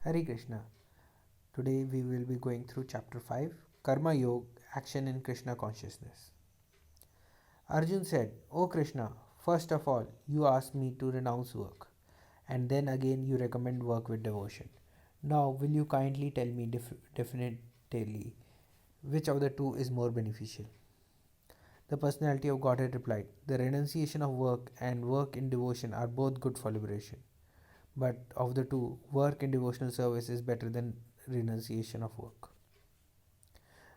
Hare Krishna. Today we will be going through chapter 5 Karma Yoga Action in Krishna Consciousness. Arjun said, O Krishna, first of all, you asked me to renounce work, and then again you recommend work with devotion. Now, will you kindly tell me definitely which of the two is more beneficial? The personality of Godhead replied, the renunciation of work and work in devotion are both good for liberation. But of the two, work in devotional service is better than renunciation of work.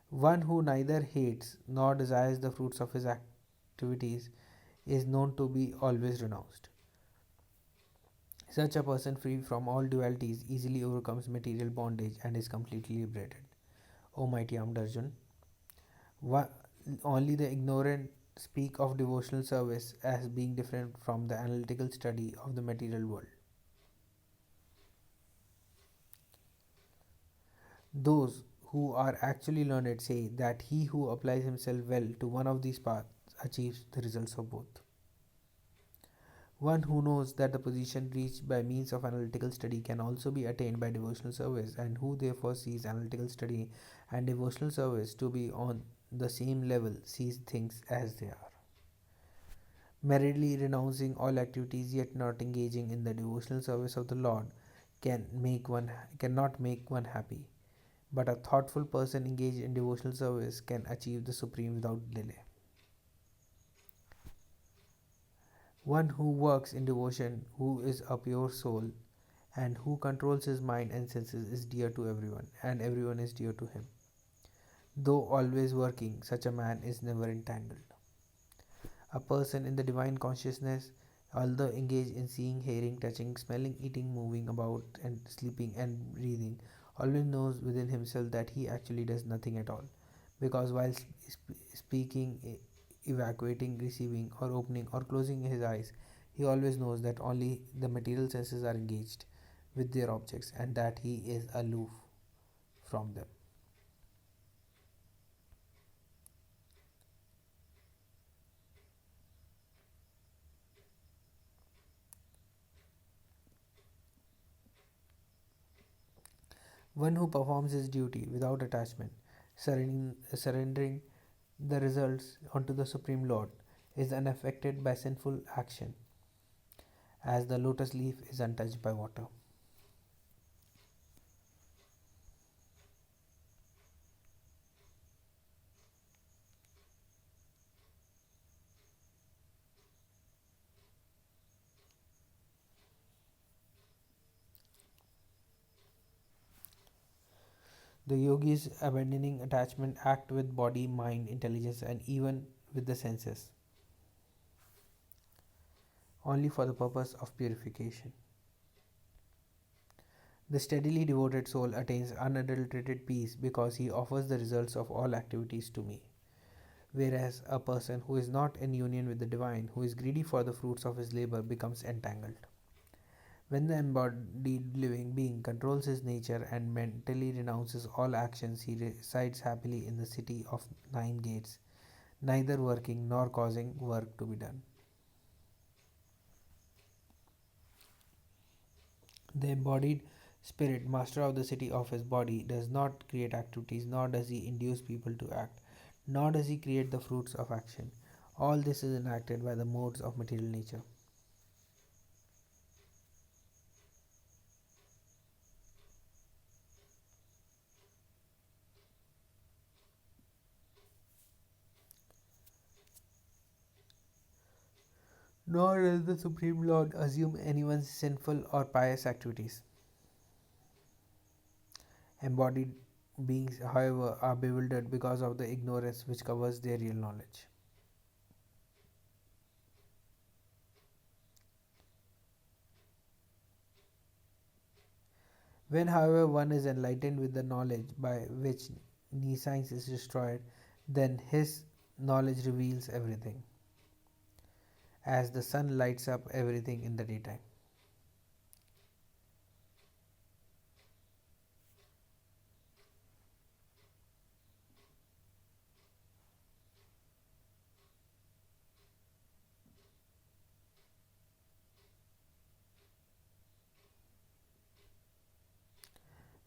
One who neither hates nor desires the fruits of his activities is known to be always renounced. Such a person, free from all dualities, easily overcomes material bondage and is completely liberated. O mighty armed Arjun, only the ignorant speak of devotional service as being different from the analytical study of the material world. Those who are actually learned say that he who applies himself well to one of these paths achieves the results of both. One who knows that the position reached by means of analytical study can also be attained by devotional service, and who therefore sees analytical study and devotional service to be on the same level, sees things as they are. Merely renouncing all activities yet not engaging in the devotional service of the Lord cannot make one happy. But a thoughtful person engaged in devotional service can achieve the supreme without delay. One who works in devotion, who is a pure soul, and who controls his mind and senses is dear to everyone, and everyone is dear to him. Though always working, such a man is never entangled. A person in the divine consciousness, although engaged in seeing, hearing, touching, smelling, eating, moving about, and sleeping and breathing, always knows within himself that he actually does nothing at all. Because while speaking, evacuating, receiving, or opening or closing his eyes, he always knows that only the material senses are engaged with their objects and that he is aloof from them. One who performs his duty without attachment, surrendering the results unto the Supreme Lord, is unaffected by sinful action, as the lotus leaf is untouched by water. The yogis, abandoning attachment, act with body, mind, intelligence, and even with the senses, only for the purpose of purification. The steadily devoted soul attains unadulterated peace because he offers the results of all activities to me. Whereas a person who is not in union with the divine, who is greedy for the fruits of his labor, becomes entangled. When the embodied living being controls his nature and mentally renounces all actions, he resides happily in the city of nine gates, neither working nor causing work to be done. The embodied spirit, master of the city of his body, does not create activities, nor does he induce people to act, nor does he create the fruits of action. All this is enacted by the modes of material nature. Nor does the Supreme Lord assume anyone's sinful or pious activities. Embodied beings, however, are bewildered because of the ignorance which covers their real knowledge. When, however, one is enlightened with the knowledge by which nescience is destroyed, then his knowledge reveals everything, as the sun lights up everything in the daytime.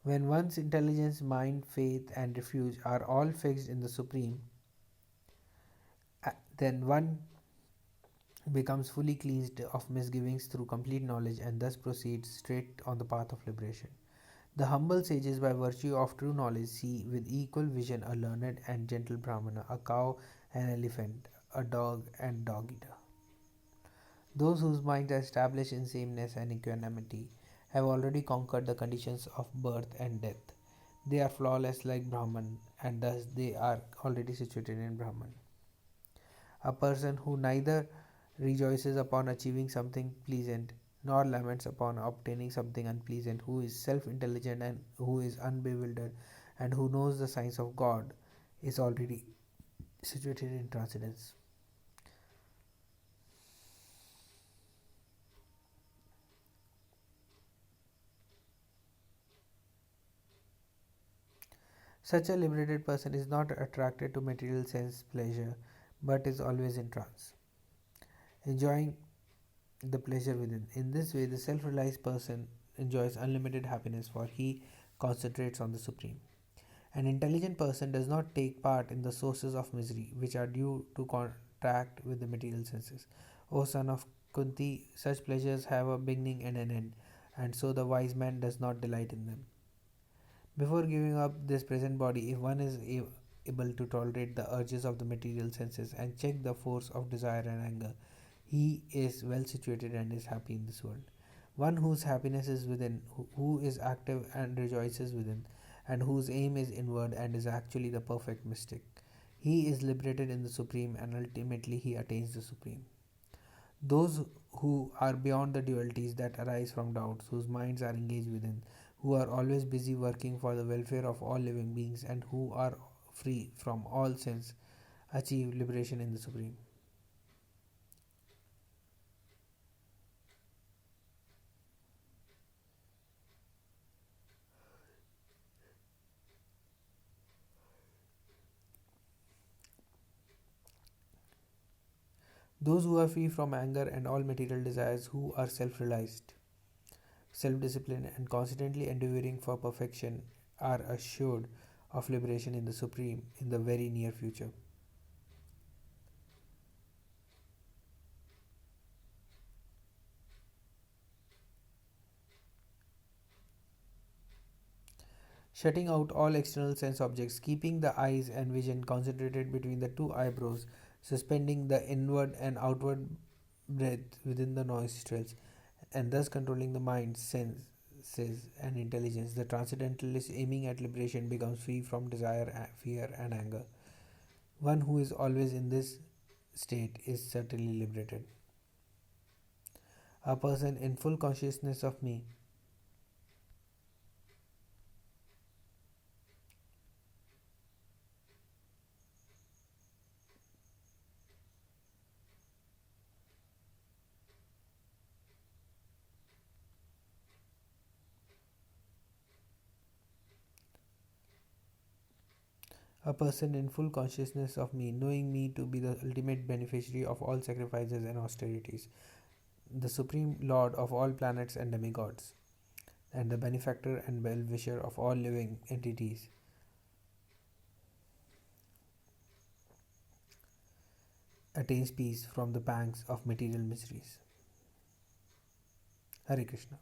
When one's intelligence, mind, faith, and refuge are all fixed in the Supreme, then one becomes fully cleansed of misgivings through complete knowledge and thus proceeds straight on the path of liberation. The humble sages, by virtue of true knowledge, see with equal vision a learned and gentle Brahmana, a cow and elephant, a dog and dog eater. Those whose minds are established in sameness and equanimity have already conquered the conditions of birth and death. They are flawless like Brahman, and thus they are already situated in Brahman. A person who neither rejoices upon achieving something pleasant nor laments upon obtaining something unpleasant, who is self intelligent and who is unbewildered, and who knows the signs of God, is already situated in transcendence. Such a liberated person is not attracted to material sense pleasure, but is always in trance, enjoying the pleasure within. In this way, the self realized person enjoys unlimited happiness, for he concentrates on the Supreme. An intelligent person does not take part in the sources of misery, which are due to contact with the material senses. O son of Kunti, such pleasures have a beginning and an end, and so the wise man does not delight in them. Before giving up this present body, if one is able to tolerate the urges of the material senses and check the force of desire and anger, he is well situated and is happy in this world. One whose happiness is within, who is active and rejoices within, and whose aim is inward and is actually the perfect mystic. He is liberated in the Supreme and ultimately he attains the Supreme. Those who are beyond the dualities that arise from doubts, whose minds are engaged within, who are always busy working for the welfare of all living beings, and who are free from all sins, achieve liberation in the Supreme. Those who are free from anger and all material desires, who are self realized, self disciplined, and constantly endeavoring for perfection, are assured of liberation in the Supreme in the very near future. Shutting out all external sense objects, keeping the eyes and vision concentrated between the two eyebrows, suspending the inward and outward breath within the nostrils, and thus controlling the mind, senses, and intelligence, the transcendentalist aiming at liberation becomes free from desire, fear, and anger. One who is always in this state is certainly liberated. A person in full consciousness of me. A person in full consciousness of me, knowing me to be the ultimate beneficiary of all sacrifices and austerities, the supreme lord of all planets and demigods, and the benefactor and well wisher of all living entities, attains peace from the pangs of material miseries. Hare Krishna.